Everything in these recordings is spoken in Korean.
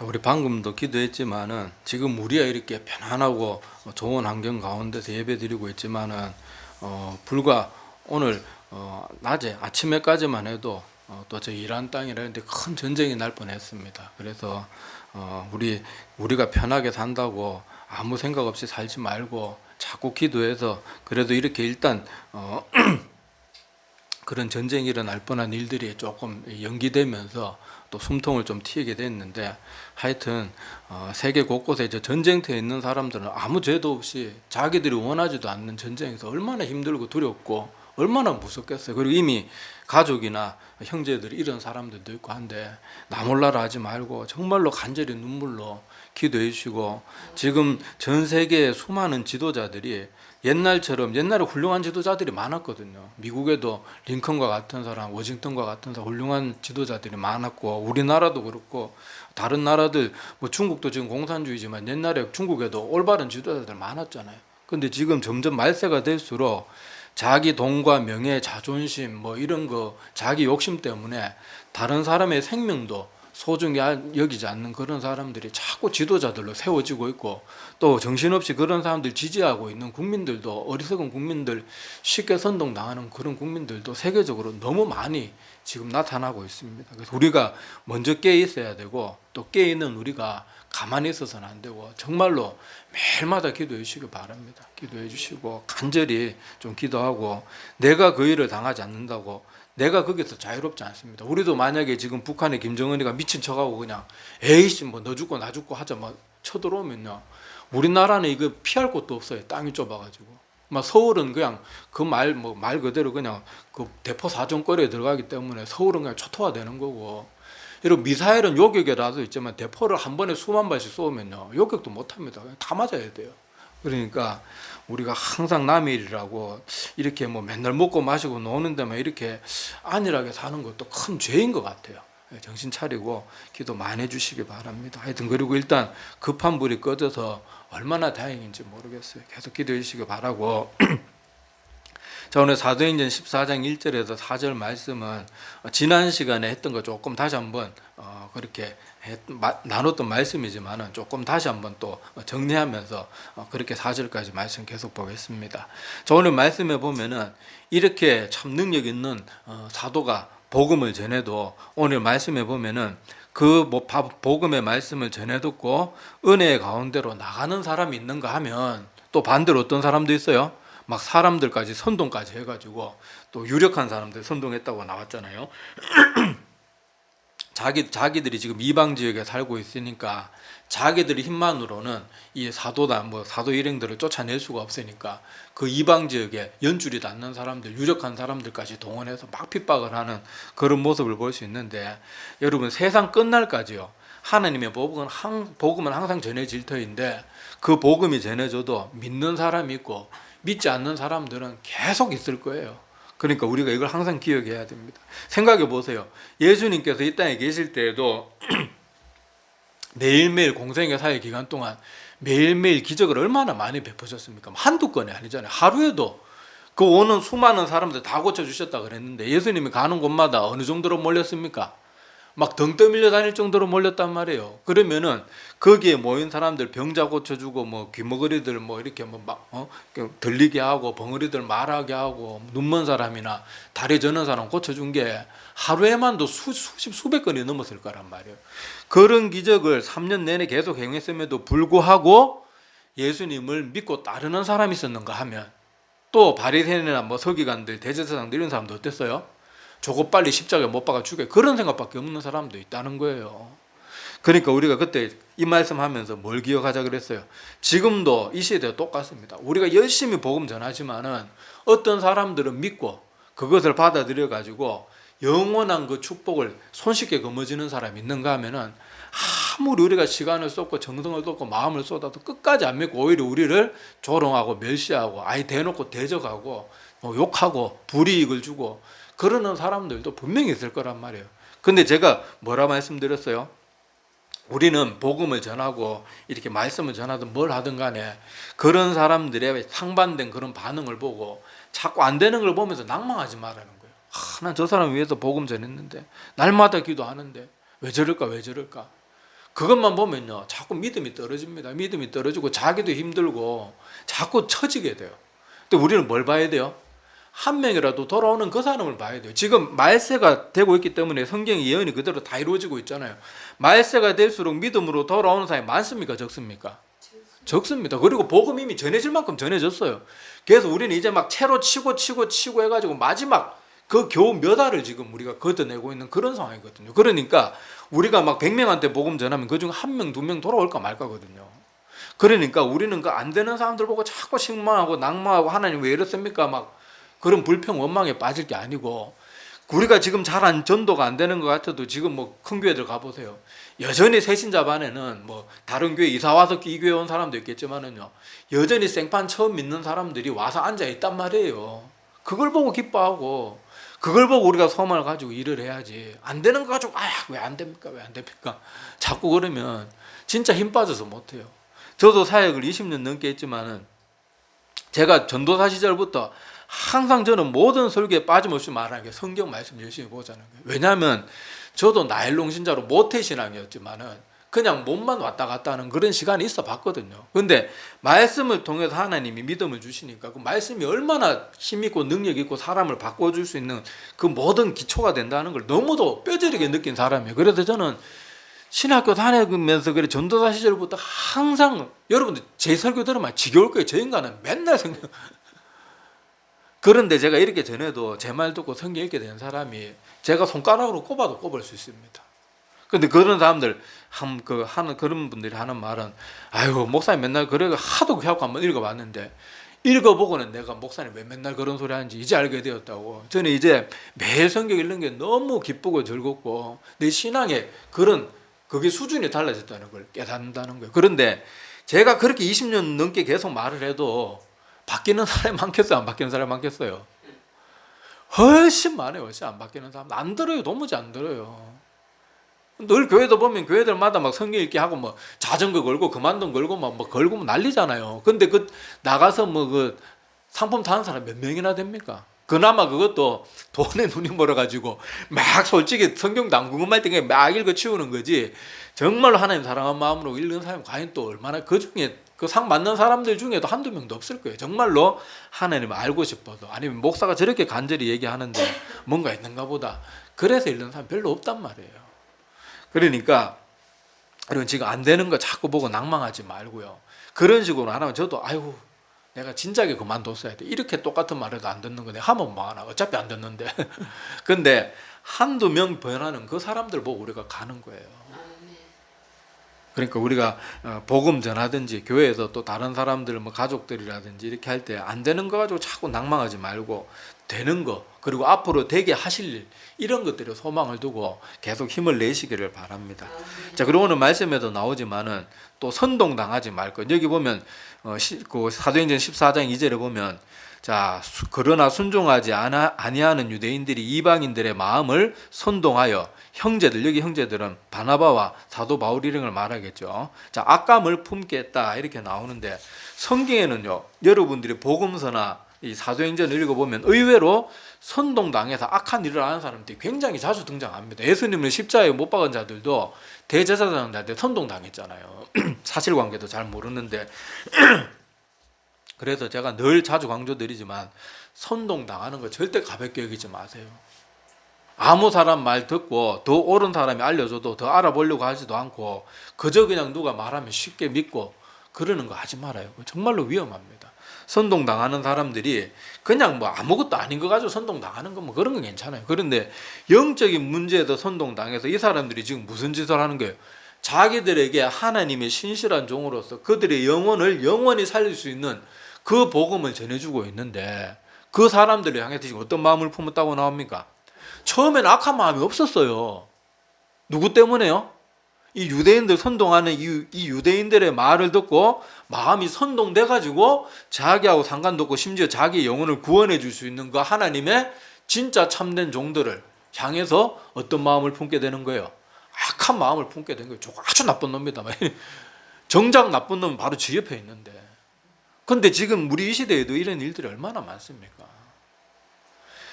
자, 우리 방금도 기도했지만은 지금 우리가 이렇게 편안하고 좋은 환경 가운데서 예배드리고 있지만은 불과 오늘 낮에 아침에까지만 해도 또 저 이란 땅이라는데 큰 전쟁이 날 뻔했습니다. 그래서 우리가 편하게 산다고 아무 생각 없이 살지 말고 자꾸 기도해서 그래도 이렇게 일단 그런 전쟁이 일어날 뻔한 일들이 조금 연기되면서 또 숨통을 좀 틔게 됐는데, 하여튼 세계 곳곳에 이제 전쟁터에 있는 사람들은 아무 죄도 없이 자기들이 원하지도 않는 전쟁에서 얼마나 힘들고 두렵고 얼마나 무섭겠어요. 그리고 이미 가족이나 형제들이 이런 사람들도 있고 한데 나 몰라라 하지 말고 정말로 간절히 눈물로 기도해 주시고, 지금 전 세계의 수많은 지도자들이 옛날에 훌륭한 지도자들이 많았거든요. 미국에도 링컨과 같은 사람, 워싱턴과 같은 사람, 훌륭한 지도자들이 많았고, 우리나라도 그렇고 다른 나라들, 뭐 중국도 지금 공산주의지만 옛날에 중국에도 올바른 지도자들 많았잖아요. 근데 지금 점점 말세가 될수록 자기 돈과 명예, 자존심 뭐 이런 거, 자기 욕심 때문에 다른 사람의 생명도 소중히 여기지 않는 그런 사람들이 자꾸 지도자들로 세워지고 있고, 또 정신없이 그런 사람들 지지하고 있는 국민들도, 어리석은 국민들, 쉽게 선동당하는 그런 국민들도 세계적으로 너무 많이 지금 나타나고 있습니다. 그래서 우리가 먼저 깨어 있어야 되고, 또 깨어 있는 우리가 가만히 있어서는 안 되고 정말로 매일마다 기도해 주시기 바랍니다. 기도해 주시고 간절히 좀 기도하고, 내가 그 일을 당하지 않는다고 내가 거기서 자유롭지 않습니다. 우리도 만약에 지금 북한의 김정은이가 미친 척하고 그냥 에이씨 뭐 너 죽고 나 죽고 하자 막 쳐들어오면요, 우리나라는 이거 피할 곳도 없어요. 땅이 좁아가지고. 막 서울은 그냥 그 말 그대로 그냥 그 대포 사정거리에 들어가기 때문에 서울은 그냥 초토화되는 거고, 이런 미사일은 요격이라도 있지만 대포를 한 번에 수만 발씩 쏘면요 요격도 못합니다. 다 맞아야 돼요. 그러니까 우리가 항상 남의 일이라고 이렇게 뭐 맨날 먹고 마시고 노는 데만 이렇게 안일하게 사는 것도 큰 죄인 것 같아요. 정신 차리고 기도 많이 해주시기 바랍니다. 하여튼 그리고 일단 급한 불이 꺼져서 얼마나 다행인지 모르겠어요. 계속 기도해 주시기 바라고. 자, 오늘 사도행전 14장 1절에서 4절 말씀은 지난 시간에 했던 거 조금 다시 한번 그렇게 나눴던 말씀이지만 조금 다시 한번 또 정리하면서 그렇게 4절까지 말씀 계속 보겠습니다. 자, 오늘 말씀에 보면은 이렇게 참 능력 있는 사도가 복음을 전해도, 오늘 말씀에 보면은 그 복음의 말씀을 전해 듣고 은혜의 가운데로 나가는 사람이 있는가 하면, 또 반대로 어떤 사람도 있어요. 막 사람들까지 선동까지 해가지고 또 유력한 사람들 선동했다고 나왔잖아요. 자기들이 지금 이방 지역에 살고 있으니까 자기들의 힘만으로는 이 사도다 뭐 사도 일행들을 쫓아낼 수가 없으니까 그 이방 지역에 연줄이 닿는 사람들, 유력한 사람들까지 동원해서 막 핍박을 하는 그런 모습을 볼 수 있는데, 여러분 세상 끝날까지요, 하나님의 복음은 항상 전해질 터인데 그 복음이 전해져도 믿는 사람이 있고 믿지 않는 사람들은 계속 있을 거예요. 그러니까 우리가 이걸 항상 기억해야 됩니다. 생각해 보세요. 예수님께서 이 땅에 계실 때에도 매일매일 공생의 사회 기간 동안 매일매일 기적을 얼마나 많이 베푸셨습니까? 한두 건이 아니잖아요. 하루에도 그 오는 수많은 사람들 다 고쳐주셨다 그랬는데, 예수님이 가는 곳마다 어느 정도로 몰렸습니까? 막 등 떠밀려 다닐 정도로 몰렸단 말이에요. 그러면은 거기에 모인 사람들 병자 고쳐주고 뭐 귀머거리들 뭐 이렇게 들리게 하고 벙어리들 말하게 하고 눈먼 사람이나 다리 저는 사람 고쳐준 게 하루에만도 수백 건이 넘었을 거란 말이에요. 그런 기적을 3년 내내 계속 행했음에도 불구하고 예수님을 믿고 따르는 사람이 있었는가 하면, 또 바리새인이나 뭐 서기관들, 대제사장들 이런 사람도 어땠어요? 저거 빨리 십자가에 못 박아 죽여, 그런 생각밖에 없는 사람도 있다는 거예요. 그러니까 우리가 그때 이 말씀하면서 뭘 기억하자 그랬어요? 지금도 이 시대가 똑같습니다. 우리가 열심히 복음 전하지만은 어떤 사람들은 믿고 그것을 받아들여 가지고 영원한 그 축복을 손쉽게 거머쥐는 사람이 있는가 하면은, 아무리 우리가 시간을 쏟고 정성을 쏟고 마음을 쏟아도 끝까지 안 믿고 오히려 우리를 조롱하고 멸시하고 아예 대놓고 대적하고 욕하고 불이익을 주고 그러는 사람들도 분명히 있을 거란 말이에요. 근데 제가 뭐라 말씀드렸어요? 우리는 복음을 전하고 이렇게 말씀을 전하든 뭘 하든 간에 그런 사람들의 상반된 그런 반응을 보고 자꾸 안 되는 걸 보면서 낭망하지 말라는 거예요. 난 저 사람 위해서 복음 전했는데, 날마다 기도하는데 왜 저럴까 왜 저럴까. 그것만 보면요 자꾸 믿음이 떨어집니다. 믿음이 떨어지고 자기도 힘들고 자꾸 처지게 돼요. 근데 우리는 뭘 봐야 돼요? 한 명이라도 돌아오는 그 사람을 봐야 돼요. 지금 말세가 되고 있기 때문에 성경의 예언이 그대로 다 이루어지고 있잖아요. 말세가 될수록 믿음으로 돌아오는 사람이 많습니까? 적습니까? 적습니다. 그리고 복음 이미 전해질 만큼 전해졌어요. 그래서 우리는 이제 막 채로 치고 해가지고 마지막 그 겨우 몇 알을 지금 우리가 걷어내고 있는 그런 상황이거든요. 그러니까 우리가 막 100명한테 복음 전하면 그중 1명, 2명 돌아올까 말까거든요. 그러니까 우리는 그 안 되는 사람들 보고 자꾸 실망하고 낙망하고 하나님 왜 이렇습니까? 막 그런 불평 원망에 빠질 게 아니고, 우리가 지금 잘한 전도가 안 되는 것 같아도 지금 뭐 큰 교회들 가보세요. 여전히 새신자 반에는 뭐 다른 교회 이사 와서 이 교회 온 사람도 있겠지만은요, 여전히 생판 처음 믿는 사람들이 와서 앉아 있단 말이에요. 그걸 보고 기뻐하고 그걸 보고 우리가 소망을 가지고 일을 해야지. 안 되는 거 가지고 왜 안 됩니까? 왜 안 됩니까? 자꾸 그러면 진짜 힘 빠져서 못 해요. 저도 사역을 20년 넘게 했지만은 제가 전도사 시절부터 항상 저는 모든 설교에 빠짐없이 말하는 게 성경 말씀 열심히 보자는 거예요. 왜냐하면 저도 나일론 신자로 모태신앙이었지만은 그냥 몸만 왔다 갔다 하는 그런 시간이 있어 봤거든요. 근데 말씀을 통해서 하나님이 믿음을 주시니까 그 말씀이 얼마나 힘있고 능력있고 사람을 바꿔줄 수 있는 그 모든 기초가 된다는 걸 너무도 뼈저리게 느낀 사람이에요. 그래서 저는 신학교 다니면서 그래 전도사 시절부터 항상, 여러분들 제 설교 들으면 지겨울 거예요. 저 인간은 맨날 성경. 그런데 제가 이렇게 전해도 제 말 듣고 성경 읽게 된 사람이 제가 손가락으로 꼽아도 꼽을 수 있습니다. 근데 그런 사람들 하는 그런 분들이 하는 말은, 아이고 목사님 맨날 그래 하도 그래갖고 한번 읽어봤는데, 읽어보고는 내가 목사님 왜 맨날 그런 소리 하는지 이제 알게 되었다고. 저는 이제 매일 성경 읽는 게 너무 기쁘고 즐겁고 내 신앙의 그게 수준이 달라졌다는 걸 깨닫는다는 거예요. 그런데 제가 그렇게 20년 넘게 계속 말을 해도 바뀌는 사람이 많겠어요? 안 바뀌는 사람이 많겠어요? 훨씬 많아요. 훨씬 안 바뀌는 사람. 안 들어요. 도무지 안 들어요. 늘 교회도 보면 교회들마다 막 성경 읽기 하고 뭐 자전거 걸고 그만둔 걸고 막 뭐 걸고 뭐 난리잖아요. 근데 나가서 뭐 상품 타는 사람 몇 명이나 됩니까? 그나마 그것도 돈에 눈이 멀어가지고 막 솔직히 성경도 안 궁금할 때 막 읽어 치우는 거지, 정말로 하나님 사랑한 마음으로 읽는 사람이 과연 또 얼마나, 그 중에 그 상 받는 사람들 중에도 한두 명도 없을 거예요. 정말로 하나님을 알고 싶어도, 아니면 목사가 저렇게 간절히 얘기하는데 뭔가 있는가 보다, 그래서 읽는 사람 별로 없단 말이에요. 그러니까 여러분 지금 안 되는 거 자꾸 보고 낭망하지 말고요. 그런 식으로 안 하면 저도 아이고 내가 진작에 그만뒀어야 돼. 이렇게 똑같은 말해도 안 듣는 거 내가 하면 뭐하나. 어차피 안 듣는데. 근데 한두 명 변하는 그 사람들 보고 우리가 가는 거예요. 그러니까 우리가 복음 전하든지 교회에서 또 다른 사람들 뭐 가족들이라든지 이렇게 할 때 안 되는 거 가지고 자꾸 낭망하지 말고 되는 거, 그리고 앞으로 되게 하실 일, 이런 것들에 소망을 두고 계속 힘을 내시기를 바랍니다. 자, 그리고 오늘 말씀에도 나오지만은 또 선동당하지 말 것. 여기 보면 그 사도행전 14장 2절에 보면, 자, 그러나 순종하지 아니하는 유대인들이 이방인들의 마음을 선동하여 형제들, 여기 형제들은 바나바와 사도 바울 이름을 말하겠죠. 자, 악감을 품게 했다 이렇게 나오는데, 성경에는요 여러분들이 복음서나 이 사도행전을 읽어보면 의외로 선동당해서 악한 일을 하는 사람들이 굉장히 자주 등장합니다. 예수님을 십자가에 못 박은 자들도 대제사장들한테 선동당했잖아요. 사실관계도 잘 모르는데. 그래서 제가 늘 자주 강조드리지만 선동당하는 거 절대 가볍게 여기지 마세요. 아무 사람 말 듣고 더 옳은 사람이 알려줘도 더 알아보려고 하지도 않고 그저 그냥 누가 말하면 쉽게 믿고 그러는 거 하지 말아요. 정말로 위험합니다. 선동당하는 사람들이 그냥 뭐 아무것도 아닌 거 가지고 선동당하는 거 뭐 그런 건 괜찮아요. 그런데 영적인 문제에도 선동당해서 이 사람들이 지금 무슨 짓을 하는 거예요? 자기들에게 하나님의 신실한 종으로서 그들의 영혼을 영원히 살릴 수 있는 그 복음을 전해주고 있는데, 그 사람들을 향해서 지금 어떤 마음을 품었다고 나옵니까? 처음에는 악한 마음이 없었어요. 누구 때문에요? 이 유대인들 선동하는 이 유대인들의 말을 듣고 마음이 선동돼가지고 자기하고 상관도 없고 심지어 자기의 영혼을 구원해 줄 수 있는 그 하나님의 진짜 참된 종들을 향해서 어떤 마음을 품게 되는 거예요? 악한 마음을 품게 된 거예요. 아주 나쁜 놈이다. 정작 나쁜 놈은 바로 지 옆에 있는데. 근데 지금 우리 이 시대에도 이런 일들이 얼마나 많습니까?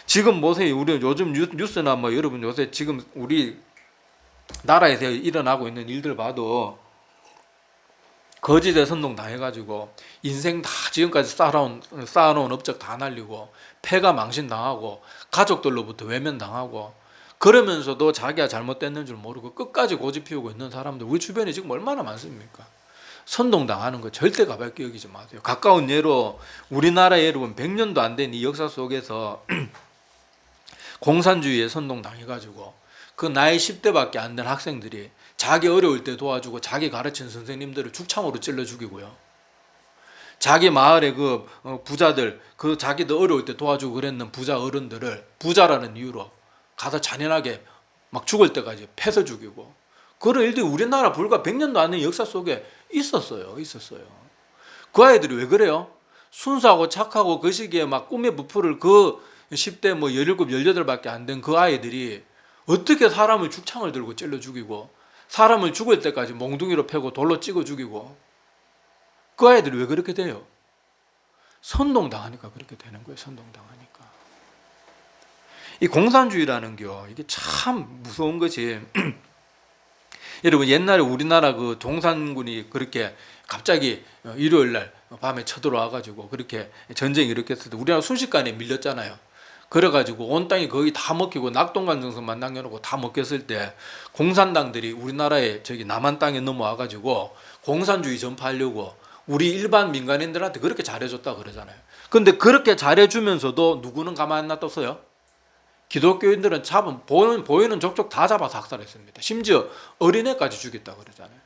지금 보세요. 우리 요즘 뉴스나 뭐 여러분 요새 지금 우리 나라에서 일어나고 있는 일들 봐도 거짓에 선동당해가지고 인생 다 지금까지 쌓아놓은 업적 다 날리고 폐가 망신당하고 가족들로부터 외면당하고 그러면서도 자기가 잘못됐는 줄 모르고 끝까지 고집 피우고 있는 사람들 우리 주변에 지금 얼마나 많습니까? 선동당하는 거 절대 가볍게 여기지 마세요. 가까운 예로 우리나라에 여러분 100년도 안 된 이 역사 속에서 공산주의에 선동당해가지고 그 나이 10대밖에 안 된 학생들이 자기 어려울 때 도와주고 자기 가르친 선생님들을 죽창으로 찔러 죽이고요. 자기 마을의 그 부자들, 그 자기도 어려울 때 도와주고 그랬는 부자 어른들을 부자라는 이유로 가서 잔인하게 막 죽을 때까지 패서 죽이고 그런 일들이 우리나라 불과 100년도 안 된 역사 속에 있었어요. 그 아이들이 왜 그래요? 순수하고 착하고 그 시기에 막 꿈에 부풀을 그 10대 뭐 17, 18밖에 안 된 그 아이들이 어떻게 사람을 죽창을 들고 찔러 죽이고 사람을 죽을 때까지 몽둥이로 패고 돌로 찍어 죽이고 그 아이들이 왜 그렇게 돼요? 선동당하니까 그렇게 되는 거예요. 선동당하니까. 이 공산주의라는 게 이게 참 무서운 것이 여러분 옛날에 우리나라 그 종산군이 그렇게 갑자기 일요일 날 밤에 쳐들어와 가지고 그렇게 전쟁이 일으켰을 때 우리나라 순식간에 밀렸잖아요. 그래가지고 온 땅이 거의 다 먹히고 낙동강 정선만 남겨놓고 다 먹혔을 때 공산당들이 우리나라에 저기 남한 땅에 넘어와가지고 공산주의 전파하려고 우리 일반 민간인들한테 그렇게 잘해줬다 그러잖아요. 근데 그렇게 잘해주면서도 누구는 가만 안 놔뒀어요? 기독교인들은 보이는 족족 다 잡아서 학살했습니다. 심지어 어린애까지 죽였다 그러잖아요.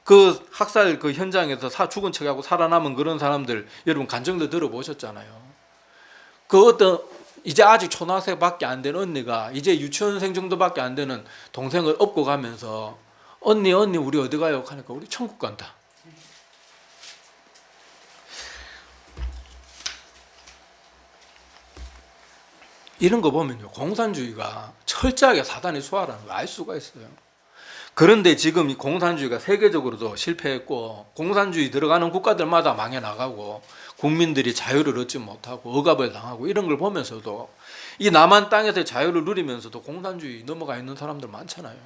그 학살 그 현장에서 죽은 척하고 살아남은 그런 사람들 여러분 간증도 들어보셨잖아요. 그 어떤 이제 아직 초등학생밖에 안 된 언니가 이제 유치원생 정도밖에 안 되는 동생을 업고 가면서 언니 우리 어디 가요? 하니까 우리 천국 간다. 이런 거 보면요 공산주의가 철저하게 사단의 수하라는 걸 알 수가 있어요. 그런데 지금 이 공산주의가 세계적으로도 실패했고 공산주의 들어가는 국가들마다 망해 나가고 국민들이 자유를 얻지 못하고 억압을 당하고 이런 걸 보면서도 이 남한 땅에서 자유를 누리면서도 공산주의 넘어가 있는 사람들 많잖아요.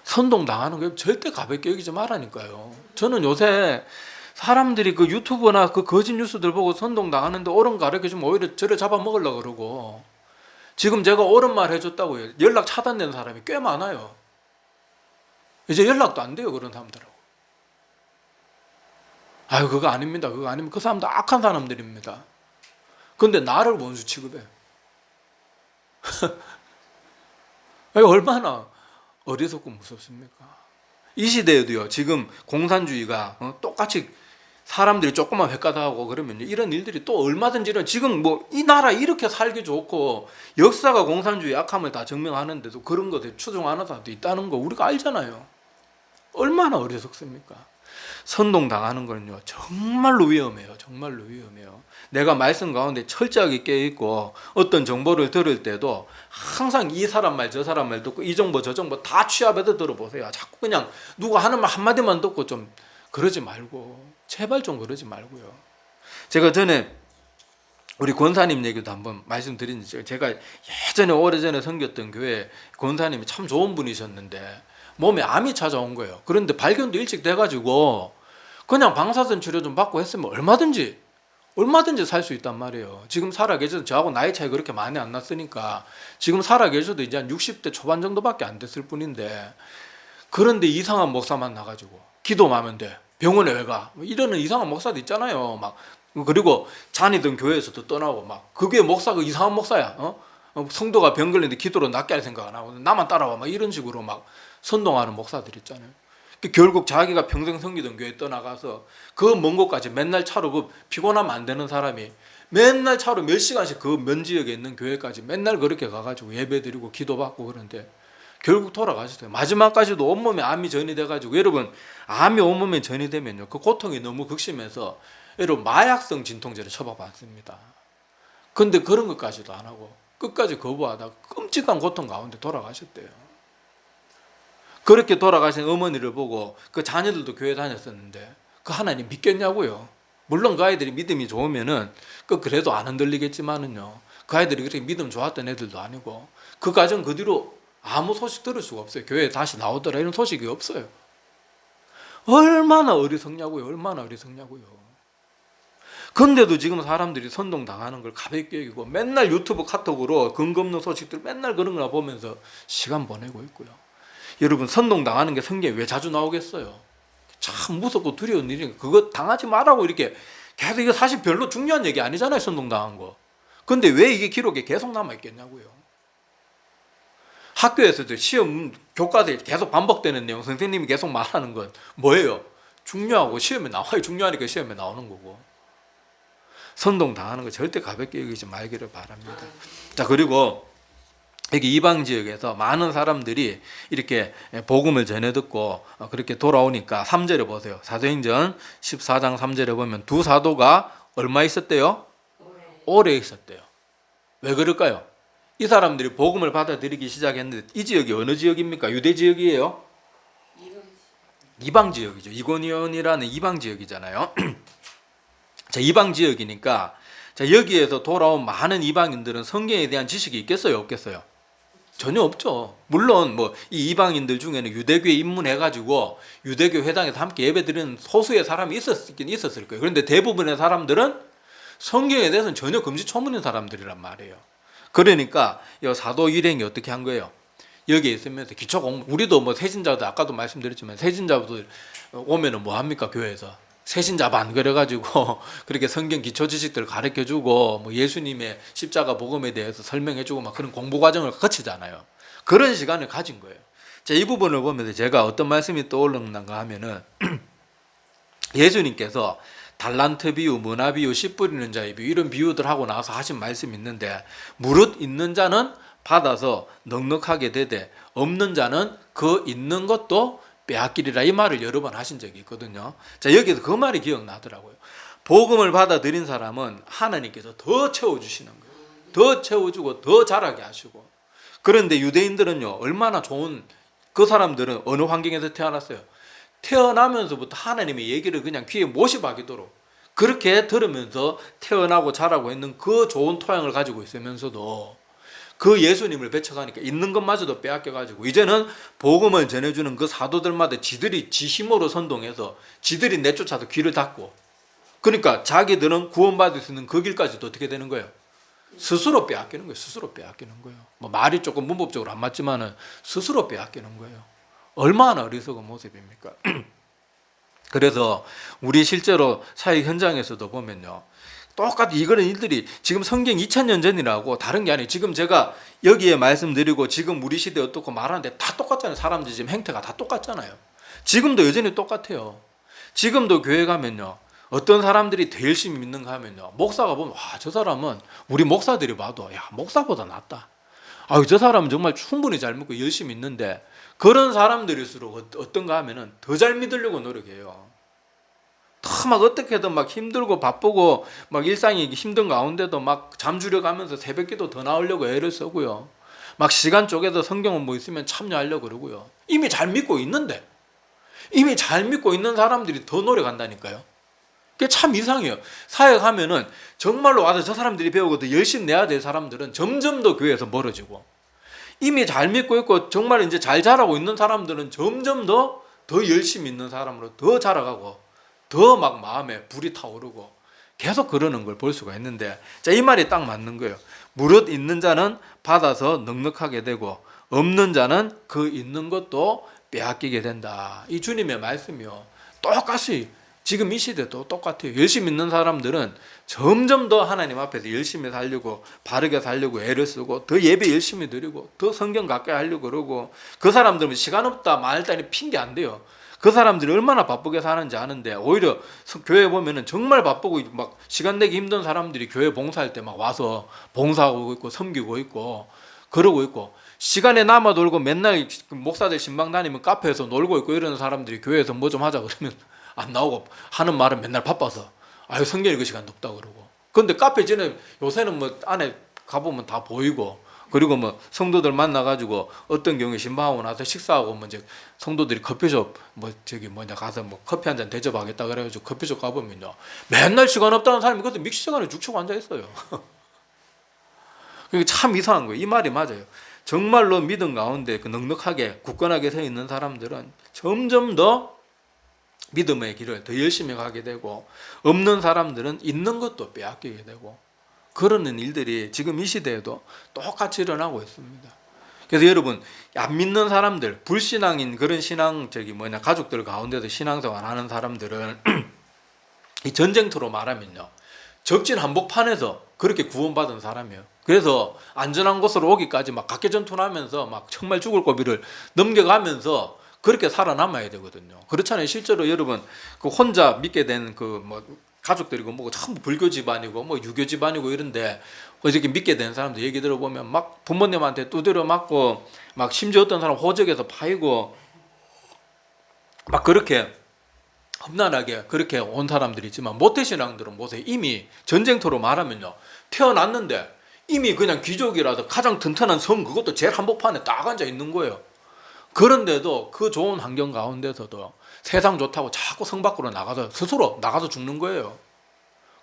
선동당하는 거 절대 가볍게 여기지 말라니까요. 저는 요새 사람들이 그 유튜브나 그 거짓 뉴스들 보고 선동당하는데 옳은 가르쳐주면 오히려 저를 잡아먹으려고 그러고 지금 제가 옳은 말 해줬다고요. 연락 차단된 사람이 꽤 많아요. 이제 연락도 안 돼요. 그런 사람들하고. 아유 그거 아닙니다. 그거 아니면 그 사람도 악한 사람들입니다. 근데 나를 원수 취급해. 얼마나 어리석고 무섭습니까? 이 시대에도요. 지금 공산주의가 똑같이 사람들이 조금만 획가닥하고 그러면 이런 일들이 또 얼마든지 지금 뭐 이 나라 이렇게 살기 좋고 역사가 공산주의 악함을 다 증명하는데도 그런 것에 추종하는 사람도 있다는 거 우리가 알잖아요. 얼마나 어리석습니까? 선동당하는 거는요 정말로 위험해요. 정말로 위험해요. 내가 말씀 가운데 철저하게 깨어있고 어떤 정보를 들을 때도 항상 이 사람 말 저 사람 말 듣고 이 정보 저 정보 다 취합해서 들어보세요. 자꾸 그냥 누가 하는 말 한마디만 듣고 좀 그러지 말고 제발 좀 그러지 말고요. 제가 전에 우리 권사님 얘기도 한번 말씀드린 적 제가 예전에 오래전에 섬겼던 교회 권사님이 참 좋은 분이셨는데 몸에 암이 찾아온 거예요. 그런데 발견도 일찍 돼가지고 그냥 방사선 치료 좀 받고 했으면 얼마든지 살 수 있단 말이에요. 지금 살아 계셔도 저하고 나이 차이 그렇게 많이 안 났으니까 지금 살아 계셔도 이제 한 60대 초반 정도밖에 안 됐을 뿐인데 그런데 이상한 목사만 나가지고 기도만 하면 돼. 병원에 왜 가? 이러는 이상한 목사도 있잖아요. 막 그리고 다니던 교회에서도 떠나고 막 그게 목사가 이상한 목사야. 성도가 병 걸리는데 기도로 낫게 할 생각 안 하고 나만 따라와 막 이런 식으로 막 선동하는 목사들 있잖아요. 결국 자기가 평생 섬기던 교회 떠나가서 그 먼 곳까지 맨날 차로 그 피곤하면 안 되는 사람이 맨날 차로 몇 시간씩 그 먼 지역에 있는 교회까지 맨날 그렇게 가가지고 예배드리고 기도받고 그러는데 결국 돌아가셨어요. 마지막까지도 온몸에 암이 전이 돼가지고 여러분 암이 온몸에 전이 되면요 그 고통이 너무 극심해서 여러분 마약성 진통제를 처방받습니다. 근데 그런 것까지도 안 하고 끝까지 거부하다가 끔찍한 고통 가운데 돌아가셨대요. 그렇게 돌아가신 어머니를 보고 그 자녀들도 교회 다녔었는데 그 하나님 믿겠냐고요. 물론 그 아이들이 믿음이 좋으면은 그래도 안 흔들리겠지만은요 그 아이들이 그렇게 믿음 좋았던 애들도 아니고 그 가정 그 뒤로 아무 소식 들을 수가 없어요. 교회에 다시 나오더라 이런 소식이 없어요. 얼마나 어리석냐고요. 얼마나 어리석냐고요. 근데도 지금 사람들이 선동당하는 걸 가볍게 여기고 맨날 유튜브 카톡으로 근거 없는 소식들 맨날 그런 거나 보면서 시간 보내고 있고요. 여러분, 선동당하는 게 성경에 왜 자주 나오겠어요? 참 무섭고 두려운 일이니까 그거 당하지 말라고 이렇게 계속, 이거 사실 별로 중요한 얘기 아니잖아요, 선동당한 거. 근데 왜 이게 기록에 계속 남아있겠냐고요. 학교에서도 시험 교과서에 계속 반복되는 내용, 선생님이 계속 말하는 건 뭐예요? 중요하고 시험에 나와요. 중요하니까 시험에 나오는 거고. 선동당하는 거 절대 가볍게 여기지 말기를 바랍니다. 자, 그리고 여기 이방 지역에서 많은 사람들이 이렇게 복음을 전해 듣고 그렇게 돌아오니까 3절에 보세요. 사도행전 14장 3절에 보면 두 사도가 얼마 있었대요? 오래 있었대요. 왜 그럴까요? 이 사람들이 복음을 받아들이기 시작했는데 이 지역이 어느 지역입니까? 유대 지역이에요? 이방 지역이죠. 이고니온이라는 이방 지역이잖아요. 자, 이방 지역이니까 자, 여기에서 돌아온 많은 이방인들은 성경에 대한 지식이 있겠어요? 없겠어요? 전혀 없죠. 물론 뭐 이 이방인들 중에는 유대교에 입문해가지고 유대교 회당에서 함께 예배드리는 소수의 사람이 있었긴 있었을 거예요. 그런데 대부분의 사람들은 성경에 대해서는 전혀 금시초문인 사람들이란 말이에요. 그러니까 이 사도 일행이 어떻게 한 거예요? 여기에 있으면서 기초 공부, 우리도 뭐 세신자들 아까도 말씀드렸지만 세신자들 오면은 뭐 합니까? 교회에서 세신자반 그래가지고 그렇게 성경 기초 지식들을 가르쳐주고 뭐 예수님의 십자가 복음에 대해서 설명해주고 막 그런 공부 과정을 거치잖아요. 그런 시간을 가진 거예요. 자, 이 부분을 보면서 제가 어떤 말씀이 떠오르는가 하면은 예수님께서 달란트 비유, 문화 비유, 씨 뿌리는 자의 비유 이런 비유들 하고 나서 하신 말씀이 있는데 무릇 있는 자는 받아서 넉넉하게 되되 없는 자는 그 있는 것도 빼앗기리라 이 말을 여러 번 하신 적이 있거든요. 자, 여기서 그 말이 기억나더라고요. 복음을 받아들인 사람은 하나님께서 더 채워주시는 거예요. 더 채워주고 더 자라게 하시고. 그런데 유대인들은요, 얼마나 좋은, 그 사람들은 어느 환경에서 태어났어요? 태어나면서부터 하나님의 얘기를 그냥 귀에 못이 박이도록 그렇게 들으면서 태어나고 자라고 있는 그 좋은 토양을 가지고 있으면서도 그 예수님을 배척하니까 있는 것마저도 빼앗겨가지고 이제는 복음을 전해주는 그 사도들마다 지들이 지 힘으로 선동해서 지들이 내쫓아서 귀를 닫고, 그러니까 자기들은 구원받을 수 있는 그 길까지도 어떻게 되는 거예요? 스스로 빼앗기는 거예요. 스스로 빼앗기는 거예요. 뭐 말이 조금 문법적으로 안 맞지만은 스스로 빼앗기는 거예요. 얼마나 어리석은 모습입니까? 그래서 우리 실제로 사회 현장에서도 보면요, 똑같이 이거는 일들이 지금 성경 2000년 전이라고 다른 게 아니에요. 지금 제가 여기에 말씀드리고 지금 우리 시대에 어떻고 말하는데 다 똑같잖아요. 사람들 지금 행태가 다 똑같잖아요. 지금도 여전히 똑같아요. 지금도 교회 가면요, 어떤 사람들이 더 열심히 믿는가 하면요, 목사가 보면 와, 저 사람은 우리 목사들이 봐도 야, 목사보다 낫다. 아유, 저 사람은 정말 충분히 잘 믿고 열심히 믿는데 그런 사람들일수록 어떤가 하면은 더 잘 믿으려고 노력해요. 더 막 어떻게든 막 힘들고 바쁘고 막 일상이 힘든 가운데도 막 잠주려 가면서 새벽기도 더 나오려고 애를 쓰고요. 막 시간 쪼개서 성경은 뭐 있으면 참여하려고 그러고요. 이미 잘 믿고 있는데, 이미 잘 믿고 있는 사람들이 더 노력한다니까요. 그게 참 이상해요. 사역하면은 정말로 와서 저 사람들이 배우고 더 열심히 내야 될 사람들은 점점 더 교회에서 멀어지고, 이미 잘 믿고 있고 정말 이제 잘 자라고 있는 사람들은 점점 더 열심히 있는 사람으로 더 자라가고 더 막 마음에 불이 타오르고 계속 그러는 걸 볼 수가 있는데, 자, 이 말이 딱 맞는 거예요. 무릇 있는 자는 받아서 넉넉하게 되고 없는 자는 그 있는 것도 빼앗기게 된다. 이 주님의 말씀이요, 똑같이 지금 이 시대도 똑같아요. 열심히 있는 사람들은 점점 더 하나님 앞에서 열심히 살려고, 바르게 살려고 애를 쓰고 더 예배 열심히 드리고 더 성경 가까이 하려고 그러고, 그 사람들은 시간 없다 말다니 핑계 안 돼요. 그 사람들이 얼마나 바쁘게 사는지 아는데 오히려 교회 보면은 정말 바쁘고 막 시간 내기 힘든 사람들이 교회 봉사할 때 막 와서 봉사하고 있고 섬기고 있고 그러고 있고, 시간에 남아 돌고 맨날 목사들 신방 다니면 카페에서 놀고 있고 이러는 사람들이 교회에서 뭐 좀 하자 그러면 안 나오고 하는 말은 맨날 바빠서 아유, 성경 읽을 시간도 없다 그러고. 근데 카페 전에 요새는 뭐 안에 가보면 다 보이고, 그리고 뭐 성도들 만나가지고 어떤 경우에 신방하고 나서 식사하고 뭐 이제 성도들이 커피숍 뭐 저기 뭐냐 가서 뭐 커피 한 잔 대접하겠다 그래가지고 커피숍 가보면요, 맨날 시간 없다는 사람이 그것도 믹시 시간에 죽치고 앉아 있어요. 그게 참 이상한 거예요. 이 말이 맞아요. 정말로 믿음 가운데 그 넉넉하게 굳건하게 서 있는 사람들은 점점 더 믿음의 길을 더 열심히 가게 되고, 없는 사람들은 있는 것도 빼앗기게 되고, 그러는 일들이 지금 이 시대에도 똑같이 일어나고 있습니다. 그래서 여러분, 안 믿는 사람들, 불신앙인 그런 가족들 가운데서 신앙생활 하는 사람들은 이 전쟁터로 말하면요, 적진 한복판에서 그렇게 구원받은 사람이에요. 그래서 안전한 곳으로 오기까지 막 각개전투를 하면서 막 정말 죽을 고비를 넘겨가면서 그렇게 살아남아야 되거든요. 그렇잖아요. 실제로 여러분, 그 혼자 믿게 된 가족들이고 뭐 전부 불교 집안이고 뭐 유교 집안이고 이런데 이렇게 믿게 된 사람들 얘기 들어보면 막 부모님한테 두드려 맞고, 막 심지어 어떤 사람 호적에서 파이고 막 그렇게 험난하게 그렇게 온 사람들이 있지만, 모태신앙들은 보세요. 이미 전쟁터로 말하면요, 태어났는데 이미 그냥 귀족이라도 가장 튼튼한 성, 그것도 제일 한복판에 딱 앉아 있는 거예요. 그런데도 그 좋은 환경 가운데서도 세상 좋다고 자꾸 성 밖으로 나가서 스스로 나가서 죽는 거예요.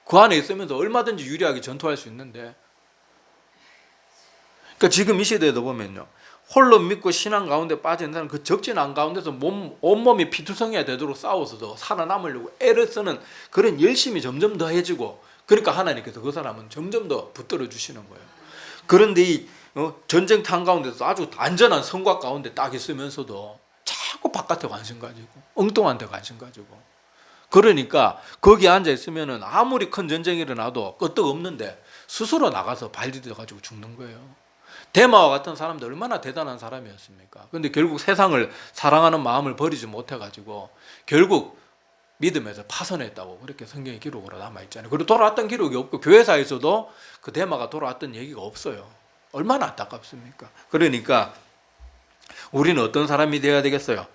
그 안에 있으면서 얼마든지 유리하게 전투할 수 있는데, 그러니까 지금 이 시대에도 보면요, 홀로 믿고 신앙 가운데 빠진 사람, 그 적진한 가운데서 온몸이 피투성이가 되도록 싸워서도 살아남으려고 애를 쓰는 그런 열심이 점점 더 해지고, 그러니까 하나님께서 그 사람은 점점 더 붙들어 주시는 거예요. 그런데 이 전쟁터 한가운데서 아주 안전한 성곽 가운데 딱 있으면서도 자꾸 바깥에 관심 가지고, 엉뚱한 데 관심 가지고, 그러니까 거기 앉아 있으면은 아무리 큰 전쟁이 일어나도 끄떡없는데 스스로 나가서 발디뎌 가지고 죽는 거예요. 데마와 같은 사람들 얼마나 대단한 사람이었습니까? 그런데 결국 세상을 사랑하는 마음을 버리지 못해 가지고 결국 믿음에서 파선했다고 그렇게 성경의 기록으로 남아있잖아요. 그리고 돌아왔던 기록이 없고 교회사에서도 그 데마가 돌아왔던 얘기가 없어요. 얼마나 안타깝습니까? 그러니까 우리는 어떤 사람이 되어야 되겠어요?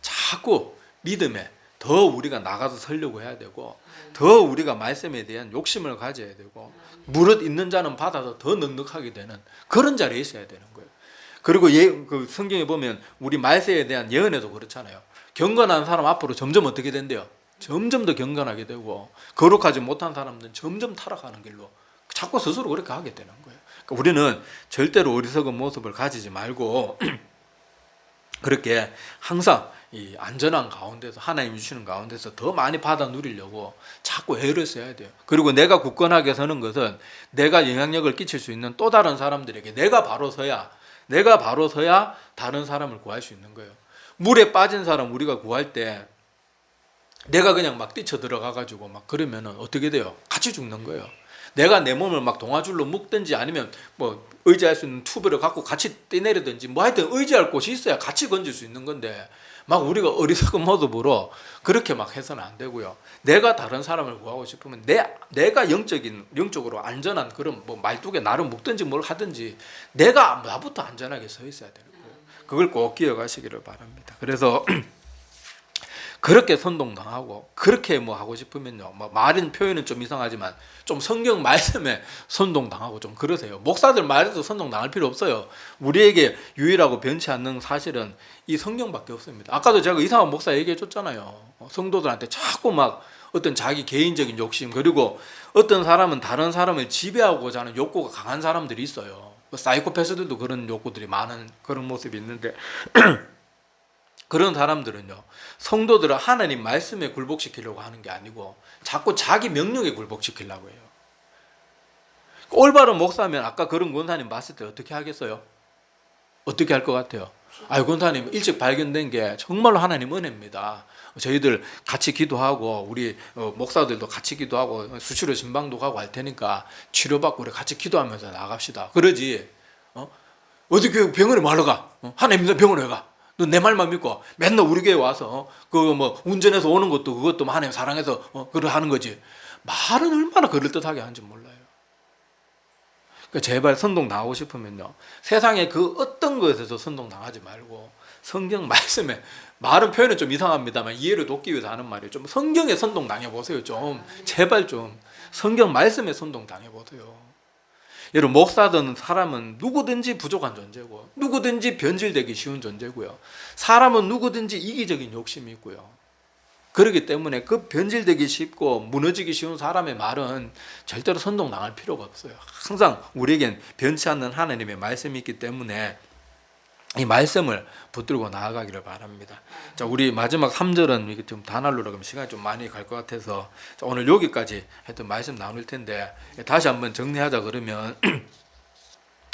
자꾸 믿음에 더 우리가 나가서 살려고 해야 되고, 더 우리가 말씀에 대한 욕심을 가져야 되고, 무릇 있는 자는 받아서 더 넉넉하게 되는 그런 자리에 있어야 되는 거예요. 그리고 그 성경에 보면 우리 말세에 대한 예언에도 그렇잖아요. 경건한 사람 앞으로 점점 어떻게 된대요? 점점 더 경건하게 되고, 거룩하지 못한 사람들은 점점 타락하는 길로 자꾸 스스로 그렇게 하게 되는 거예요. 그러니까 우리는 절대로 어리석은 모습을 가지지 말고 그렇게 항상 이 안전한 가운데서, 하나님이 주시는 가운데서 더 많이 받아 누리려고 자꾸 애를 써야 돼요. 그리고 내가 굳건하게 서는 것은 내가 영향력을 끼칠 수 있는 또 다른 사람들에게 내가 바로 서야 다른 사람을 구할 수 있는 거예요. 물에 빠진 사람 우리가 구할 때 내가 그냥 막 뛰쳐 들어가 가지고 막 그러면은 어떻게 돼요? 같이 죽는 거예요. 내가 내 몸을 막 동아줄로 묶든지 아니면 뭐 의지할 수 있는 튜브를 갖고 같이 뛰내리든지 뭐 하여튼 의지할 곳이 있어야 같이 건질 수 있는 건데, 막 우리가 어리석은 모습으로 그렇게 막 해서는 안 되고요. 내가 다른 사람을 구하고 싶으면 내가 영적으로 안전한 그런 뭐 말뚝에 나를 묶든지 뭘 하든지 내가 나부터 안전하게 서 있어야 되는 거예요. 그걸 꼭 기억하시기를 바랍니다. 그래서 그렇게 선동당하고 그렇게 뭐 하고 싶으면요, 뭐 말은 표현은 좀 이상하지만 좀 성경 말씀에 선동당하고 좀 그러세요. 목사들 말에도 선동당할 필요 없어요. 우리에게 유일하고 변치 않는 사실은 이 성경밖에 없습니다. 아까도 제가 이상한 목사 얘기해 줬잖아요. 성도들한테 자꾸 막 어떤 자기 개인적인 욕심, 그리고 어떤 사람은 다른 사람을 지배하고자 하는 욕구가 강한 사람들이 있어요. 사이코패스들도 그런 욕구들이 많은 그런 모습이 있는데 그런 사람들은요, 성도들을 하나님 말씀에 굴복시키려고 하는 게 아니고 자꾸 자기 명령에 굴복시키려고 해요. 올바른 목사면 아까 그런 권사님 봤을 때 어떻게 하겠어요? 어떻게 할 것 같아요? 권사님 일찍 발견된 게 정말로 하나님 은혜입니다. 저희들 같이 기도하고 우리 목사들도 같이 기도하고 수시로 신방도 가고 할 테니까 치료받고 우리 같이 기도하면서 나갑시다. 그러지 어떻게 병원에 말러 가? 하나님 믿는 병원에 왜 가? 너 내 말만 믿고 맨날 우리 교회 와서 운전해서 오는 것도 그것도 하나님 사랑해서 그걸 하는 거지. 말은 얼마나 그럴듯하게 하는지 몰라요. 그러니까 제발 선동당하고 싶으면요, 세상에 그 어떤 것에서 선동당하지 말고 성경 말씀에, 말은 표현은 좀 이상합니다만 이해를 돕기 위해서 하는 말이에요. 좀 성경에 선동당해 보세요. 좀 제발 좀 성경 말씀에 선동당해 보세요. 여러분, 목사든 사람은 누구든지 부족한 존재고 누구든지 변질되기 쉬운 존재고요. 사람은 누구든지 이기적인 욕심이 있고요. 그렇기 때문에 그 변질되기 쉽고 무너지기 쉬운 사람의 말은 절대로 선동당할 필요가 없어요. 항상 우리에겐 변치 않는 하나님의 말씀이 있기 때문에 이 말씀을 붙들고 나아가기를 바랍니다. 자, 우리 마지막 3절은 이게 좀 단알로라 그러면 시간이 좀 많이 갈 것 같아서 자, 오늘 여기까지 하여튼 말씀 나눌 텐데 다시 한번 정리하자 그러면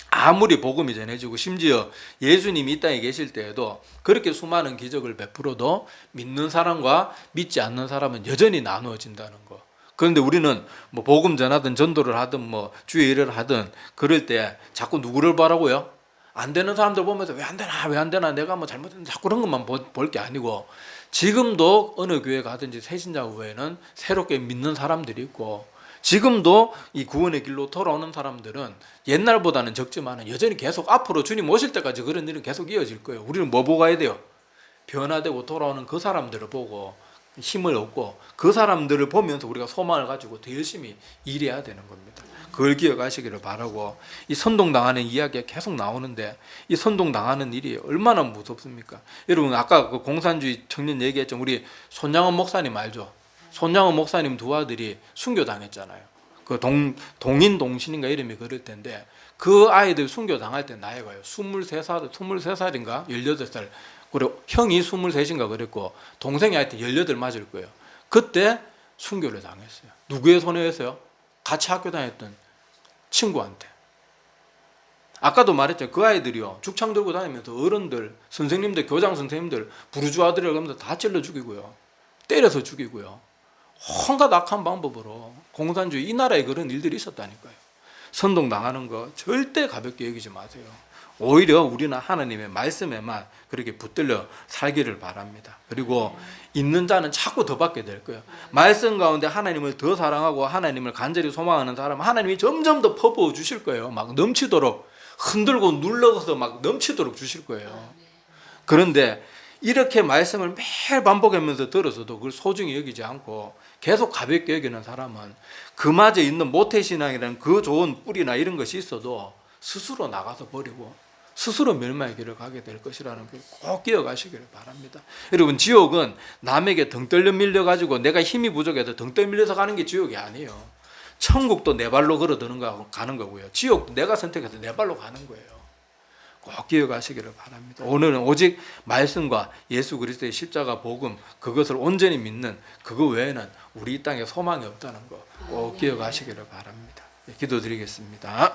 아무리 복음이 전해지고 심지어 예수님이 이 땅에 계실 때에도 그렇게 수많은 기적을 베풀어도 믿는 사람과 믿지 않는 사람은 여전히 나누어진다는 거. 그런데 우리는 뭐 복음 전하든 전도를 하든 뭐 주의 일을 하든 그럴 때 자꾸 누구를 바라고요? 안 되는 사람들 보면서 왜 안 되나 왜 안 되나 내가 뭐 잘못했나 자꾸 그런 것만 볼 게 아니고 지금도 어느 교회 가든지 새신자 후에는 새롭게 믿는 사람들이 있고 지금도 이 구원의 길로 돌아오는 사람들은 옛날보다는 적지만 여전히 계속 앞으로 주님 오실 때까지 그런 일은 계속 이어질 거예요. 우리는 뭐 보고 가야 돼요? 변화되고 돌아오는 그 사람들을 보고 힘을 얻고 그 사람들을 보면서 우리가 소망을 가지고 더 열심히 일해야 되는 겁니다. 그걸 기억하시기를 바라고 이 선동당하는 이야기가 계속 나오는데 이 선동당하는 일이 얼마나 무섭습니까? 여러분 아까 그 공산주의 청년 얘기했죠. 우리 손양원 목사님 알죠? 손양원 목사님 두 아들이 순교당했잖아요. 그 동인 동신인가 이름이 그럴 텐데 그 아이들 순교당할 때 나이가요 23살인가 18살 그리고 형이 23인가 그랬고 동생이 하여튼 18 맞을 거예요. 그때 순교를 당했어요. 누구의 손해였어요? 같이 학교 다녔던 친구한테. 아까도 말했죠. 그 아이들이요 죽창 들고 다니면서 어른들, 선생님들, 교장 선생님들, 부르주아들이라고 하면서 다 찔러 죽이고요. 때려서 죽이고요. 온갖 악한 방법으로 공산주의 이 나라에 그런 일들이 있었다니까요. 선동당하는 거 절대 가볍게 여기지 마세요. 오히려 우리는 하나님의 말씀에만 그렇게 붙들려 살기를 바랍니다. 그리고 있는 자는 자꾸 더 받게 될 거예요. 말씀 가운데 하나님을 더 사랑하고 하나님을 간절히 소망하는 사람은 하나님이 점점 더 퍼부어 주실 거예요. 막 넘치도록 흔들고 눌러서 막 넘치도록 주실 거예요. 그런데 이렇게 말씀을 매일 반복하면서 들어서도 그걸 소중히 여기지 않고 계속 가볍게 여기는 사람은 그마저 있는 모태신앙이라는 그 좋은 뿌리나 이런 것이 있어도 스스로 나가서 버리고 스스로 멸망의 길을 가게 될 것이라는 걸 꼭 기억하시기를 바랍니다. 여러분 지옥은 남에게 등 떨려 밀려가지고 내가 힘이 부족해서 등 떨려 밀려서 가는 게 지옥이 아니에요. 천국도 내 발로 걸어드는 거 가는 거고요. 지옥도 내가 선택해서 내 발로 가는 거예요. 꼭 기억하시기를 바랍니다. 오늘은 오직 말씀과 예수 그리스도의 십자가 복음 그것을 온전히 믿는 그거 외에는 우리 이 땅에 소망이 없다는 거 꼭 기억하시기를 바랍니다. 기도드리겠습니다.